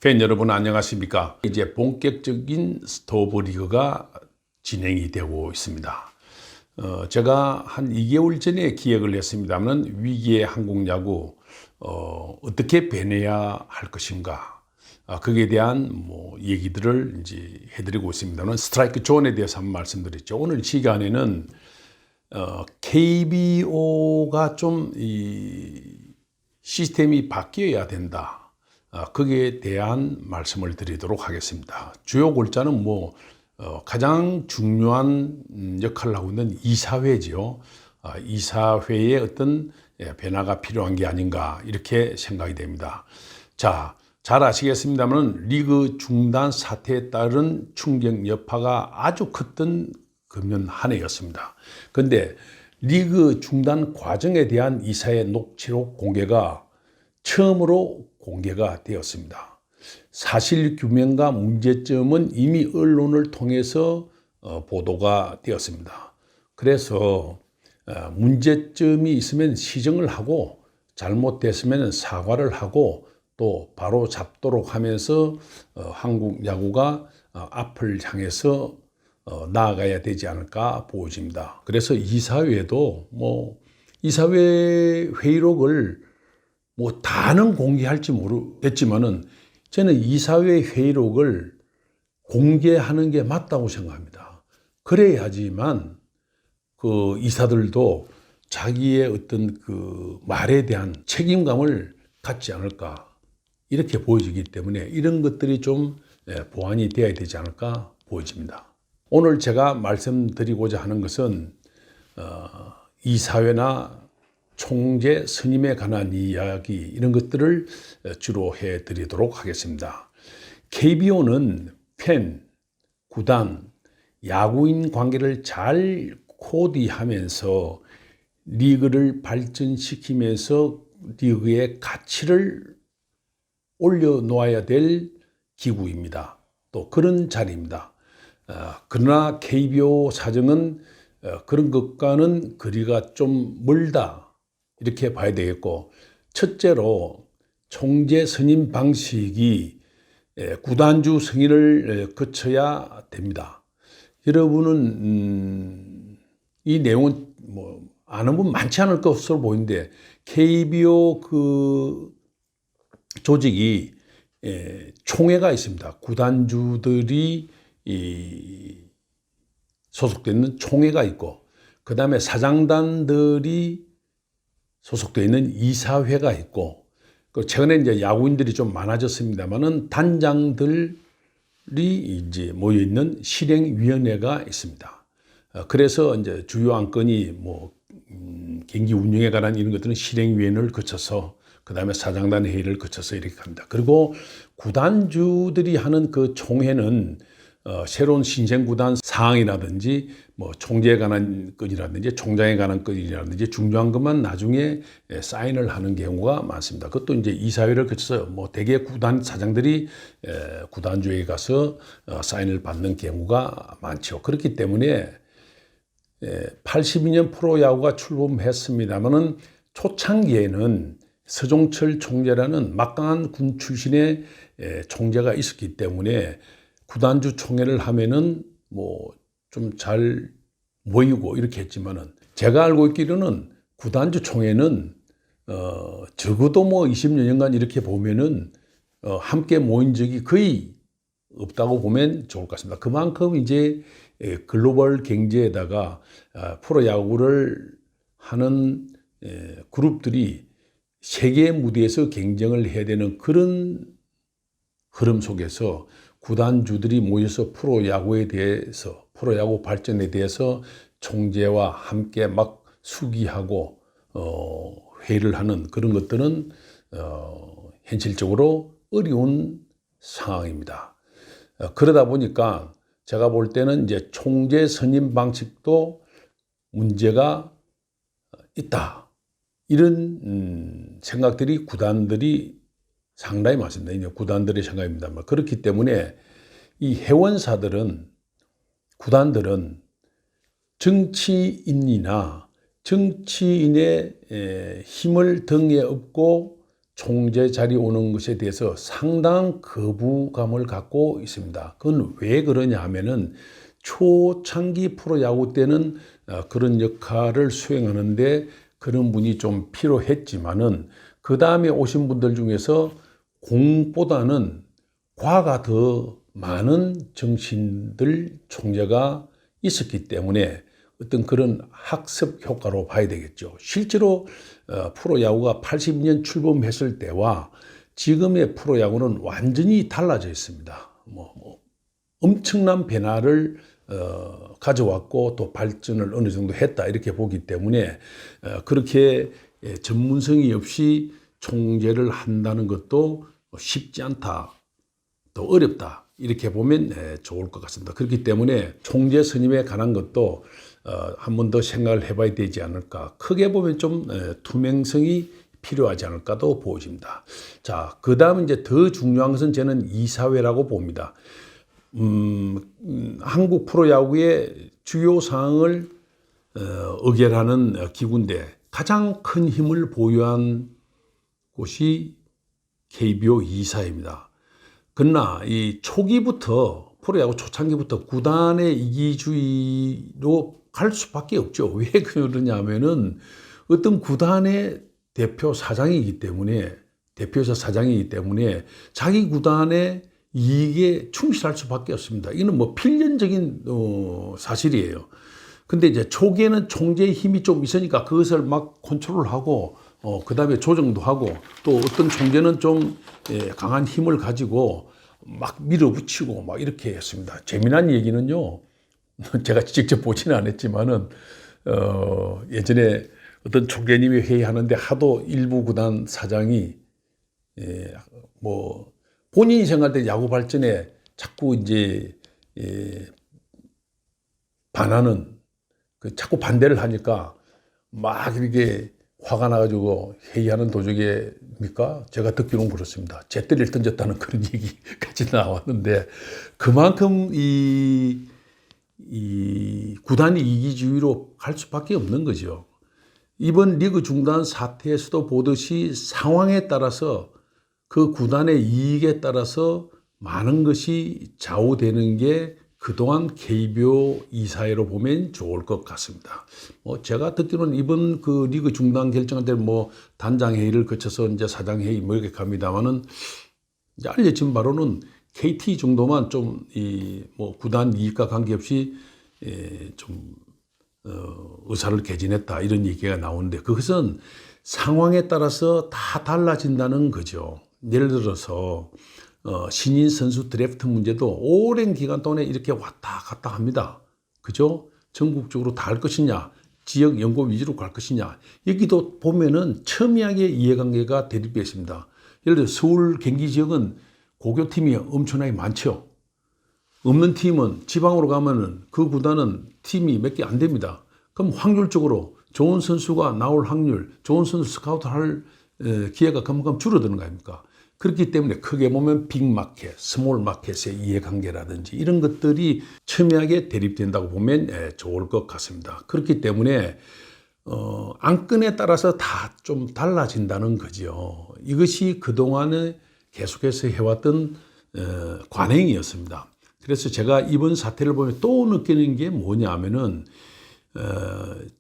팬 여러분 안녕하십니까? 이제 본격적인 스토브 리그가 진행이 되고 있습니다. 제가 한 2개월 전에 기획을 했습니다만 위기의 한국 야구 어떻게 배내야 할 것인가, 거기에 대한 얘기들을 이제 해드리고 있습니다만 스트라이크 존에 대해서 한번 말씀드렸죠. 오늘 시간에는 KBO가 좀 시스템이 바뀌어야 된다. 거기에 대한 말씀을 드리도록 하겠습니다. 주요 골자는 가장 중요한 역할을 하고 있는 이사회지요. 이사회의 어떤 변화가 필요한 게 아닌가 이렇게 생각이 됩니다. 자, 잘 아시겠습니다만 리그 중단 사태에 따른 충격 여파가 아주 컸던 금년 한 해였습니다. 그런데 리그 중단 과정에 대한 이사회 녹취록 공개가 처음으로 공개가 되었습니다. 사실 규명과 문제점은 이미 언론을 통해서 보도가 되었습니다. 그래서 문제점이 있으면 시정을 하고 잘못됐으면 사과를 하고 또 바로 잡도록 하면서 한국 야구가 앞을 향해서 나아가야 되지 않을까 보여집니다. 그래서 이사회도 이사회 회의록을 다는 공개할지 모르겠지만은 저는 이사회 회의록을 공개하는 게 맞다고 생각합니다. 그래야지만 그 이사들도 자기의 어떤 그 말에 대한 책임감을 갖지 않을까 이렇게 보여지기 때문에 이런 것들이 좀 보완이 되어야 되지 않을까 보여집니다. 오늘 제가 말씀드리고자 하는 것은 이사회나 총재 선임에 관한 이야기 이런 것들을 주로 해드리도록 하겠습니다. KBO는 팬, 구단, 야구인 관계를 잘 코디하면서 리그를 발전시키면서 리그의 가치를 올려놓아야 될 기구입니다. 또 그런 자리입니다. 그러나 KBO 사정은 그런 것과는 거리가 좀 멀다 이렇게 봐야 되겠고, 첫째로 총재 선임 방식이 구단주 승인을 거쳐야 됩니다. 여러분은 이 내용은 아는 분 많지 않을 것으로 보이는데 KBO 그 조직이 총회가 있습니다. 구단주들이 소속되는 총회가 있고, 그 다음에 사장단들이 소속되어 있는 이사회가 있고, 최근에 이제 야구인들이 좀 많아졌습니다만은 단장들이 이제 모여 있는 실행위원회가 있습니다. 그래서 이제 주요 안건이 경기 운영에 관한 이런 것들은 실행위원회를 거쳐서 그 다음에 사장단 회의를 거쳐서 이렇게 합니다. 그리고 구단주들이 하는 그 총회는 새로운 신생구단 사항이라든지 총재에 관한 건이라든지 총장에 관한 건이라든지 중요한 것만 나중에 사인을 하는 경우가 많습니다. 그것도 이제 이사회를 거쳐서 대개 구단 사장들이 구단주에 가서 사인을 받는 경우가 많죠. 그렇기 때문에 82년 프로야구가 출범했습니다만은 초창기에는 서종철 총재라는 막강한 군 출신의 총재가 있었기 때문에 구단주 총회를 하면은 좀 잘 모이고 이렇게 했지만은, 제가 알고 있기로는 구단주 총회는 적어도 20여 년간 이렇게 보면은 함께 모인 적이 거의 없다고 보면 좋을 것 같습니다. 그만큼 이제 글로벌 경제에다가 프로야구를 하는 그룹들이 세계 무대에서 경쟁을 해야 되는 그런 흐름 속에서 구단주들이 모여서 프로야구에 대해서, 프로야구 발전에 대해서 총재와 함께 막 수기하고 회의를 하는 그런 것들은 현실적으로 어려운 상황입니다. 그러다 보니까 제가 볼 때는 이제 총재 선임 방식도 문제가 있다, 이런 생각들이 구단들이 상당히 많습니다. 구단들의 생각입니다만, 그렇기 때문에 이 회원사들은, 구단들은 정치인이나 정치인의 힘을 등에 업고 총재 자리 오는 것에 대해서 상당한 거부감을 갖고 있습니다. 그건 왜 그러냐 하면은 초창기 프로야구 때는 그런 역할을 수행하는데 그런 분이 좀 필요했지만은 그 다음에 오신 분들 중에서 공보다는 과가 더 많은 정신들 총재가 있었기 때문에 어떤 그런 학습 효과로 봐야 되겠죠. 실제로 프로야구가 82년 출범했을 때와 지금의 프로야구는 완전히 달라져 있습니다. 엄청난 변화를 가져왔고 또 발전을 어느 정도 했다 이렇게 보기 때문에 그렇게 전문성이 없이 총재를 한다는 것도 쉽지 않다, 또 어렵다 이렇게 보면 좋을 것 같습니다. 그렇기 때문에 총재 선임에 관한 것도 한 번 더 생각을 해봐야 되지 않을까. 크게 보면 좀 투명성이 필요하지 않을까도 보여집니다. 자, 그 다음 이제 더 중요한 것은 저는 이사회라고 봅니다. 한국 프로야구의 주요 사항을 의결하는 기구인데 가장 큰 힘을 보유한 곳이 KBO 이사회입니다. 그러나 이 초기부터 프로야구 초창기부터 구단의 이기주의로 갈 수밖에 없죠. 왜 그러냐면은 어떤 구단의 대표이사 사장이기 때문에 자기 구단의 이익에 충실할 수밖에 없습니다. 이는 뭐 필연적인 사실이에요. 근데 이제 초기에는 총재의 힘이 좀 있으니까 그것을 막 컨트롤하고 그 다음에 조정도 하고 또 어떤 총재는 좀 강한 힘을 가지고 막 밀어붙이고 막 이렇게 했습니다. 재미난 얘기는요. 제가 직접 보지는 않았지만은 예전에 어떤 총재님이 회의하는데 하도 일부 구단 사장이 뭐 본인이 생각할 때 야구 발전에 자꾸 이제 반하는 자꾸 반대를 하니까 막 이렇게 화가 나가지고 회의하는 도중에입니까? 제가 듣기로는 그렇습니다. 잿더리를 던졌다는 그런 얘기까지 나왔는데 그만큼 이 구단이 이기주의로 갈 수밖에 없는 거죠. 이번 리그 중단 사태에서도 보듯이 상황에 따라서 그 구단의 이익에 따라서 많은 것이 좌우되는 게 그동안 KBO 이사회로 보면 좋을 것 같습니다. 제가 듣기로는 이번 그 리그 중단 결정할 때 단장 회의를 거쳐서 이제 사장 회의 이렇게 갑니다만은 이제 알려진 바로는 KT 정도만 좀 구단 이익과 관계없이 좀 의사를 개진했다 이런 얘기가 나오는데 그것은 상황에 따라서 다 달라진다는 거죠. 예를 들어서 신인 선수 드래프트 문제도 오랜 기간 동안에 이렇게 왔다 갔다 합니다. 그죠? 전국적으로 다 할 것이냐, 지역 연고 위주로 갈 것이냐. 여기도 보면은 첨예하게 이해관계가 대립되어 있습니다. 예를 들어 서울 경기 지역은 고교팀이 엄청나게 많죠. 없는 팀은 지방으로 가면은 그 구단은 팀이 몇 개 안 됩니다. 그럼 확률적으로 좋은 선수가 나올 확률, 좋은 선수 스카우트 할 기회가 그만큼 줄어드는 거 아닙니까? 그렇기 때문에 크게 보면 빅마켓, 스몰마켓의 이해관계라든지 이런 것들이 첨예하게 대립된다고 보면 좋을 것 같습니다. 그렇기 때문에 안건에 따라서 다 좀 달라진다는 거죠. 이것이 그동안에 계속해서 해왔던 관행이었습니다. 그래서 제가 이번 사태를 보면 또 느끼는 게 뭐냐 하면은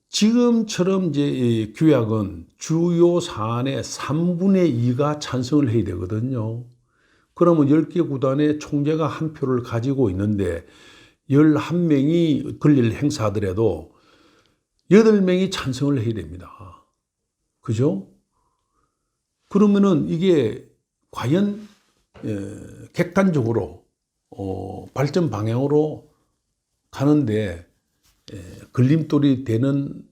지금처럼 이제 이 규약은 주요 사안의 3분의 2가 찬성을 해야 되거든요. 그러면 10개 구단의 총재가 한 표를 가지고 있는데 11명이 권리를 행사하더라도 8명이 찬성을 해야 됩니다. 그죠? 그러면은 이게 과연 객관적으로 발전 방향으로 가는데 걸림돌이 되는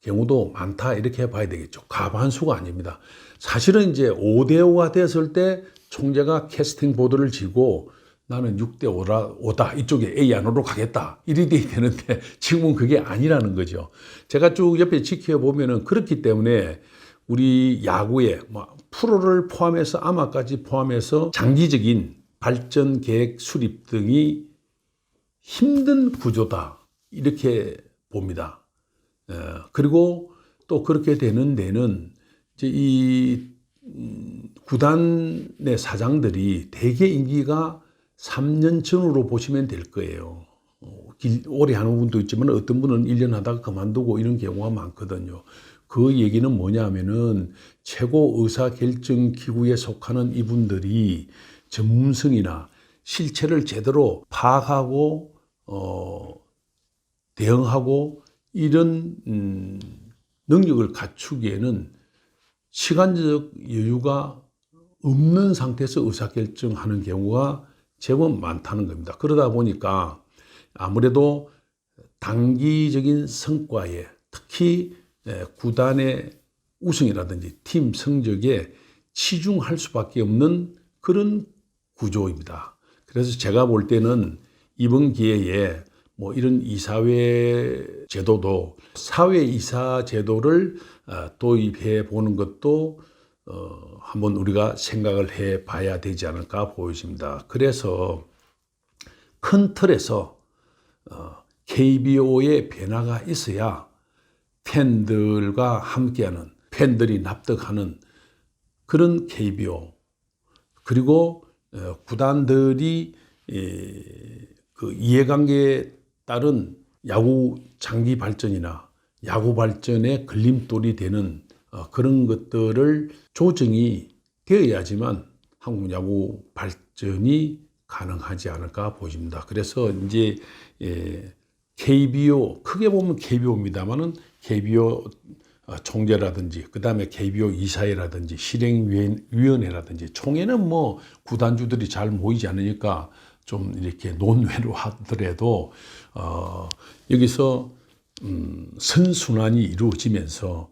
경우도 많다 이렇게 봐야 되겠죠. 과반수가 아닙니다. 사실은 이제 5대5가 됐을 때 총재가 캐스팅 보드를 쥐고 나는 6대5다 이쪽에 A 안으로 가겠다 이리 돼야 되는데 지금은 그게 아니라는 거죠. 제가 쭉 옆에 지켜보면은 그렇기 때문에 우리 야구에 프로를 포함해서 아마까지 포함해서 장기적인 발전 계획 수립 등이 힘든 구조다 이렇게 봅니다. 그리고 또 그렇게 되는 데는 이제 이 구단의 사장들이 대개 임기가 3년 전으로 보시면 될 거예요. 오래 하는 분도 있지만 어떤 분은 1년 하다가 그만두고 이런 경우가 많거든요. 그 얘기는 뭐냐면은 최고 의사결정기구에 속하는 이분들이 전문성이나 실체를 제대로 파악하고 대응하고 이런 능력을 갖추기에는 시간적 여유가 없는 상태에서 의사결정하는 경우가 제법 많다는 겁니다. 그러다 보니까 아무래도 단기적인 성과에 특히 구단의 우승이라든지 팀 성적에 치중할 수밖에 없는 그런 구조입니다. 그래서 제가 볼 때는 이번 기회에 뭐 이런 이사회 제도도 사회이사 제도를 도입해 보는 것도 한번 우리가 생각을 해 봐야 되지 않을까 보여집니다. 그래서 큰 틀에서 KBO의 변화가 있어야 팬들과 함께하는, 팬들이 납득하는 그런 KBO, 그리고 구단들이 그 이해관계에 따른 야구 장기 발전이나 야구 발전의 걸림돌이 되는 그런 것들을 조정이 되어야지만 한국 야구 발전이 가능하지 않을까 보입니다. 그래서 이제 KBO, 크게 보면 KBO입니다만은 KBO 총재라든지 그다음에 KBO 이사회라든지 실행위원회라든지 총회는 뭐 구단주들이 잘 모이지 않으니까 좀 이렇게 논외로 하더라도 여기서 선순환이 이루어지면서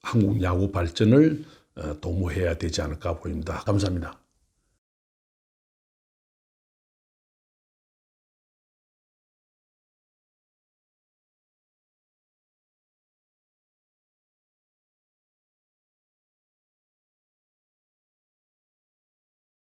한국 야구 발전을 도모해야 되지 않을까 보입니다. 감사합니다.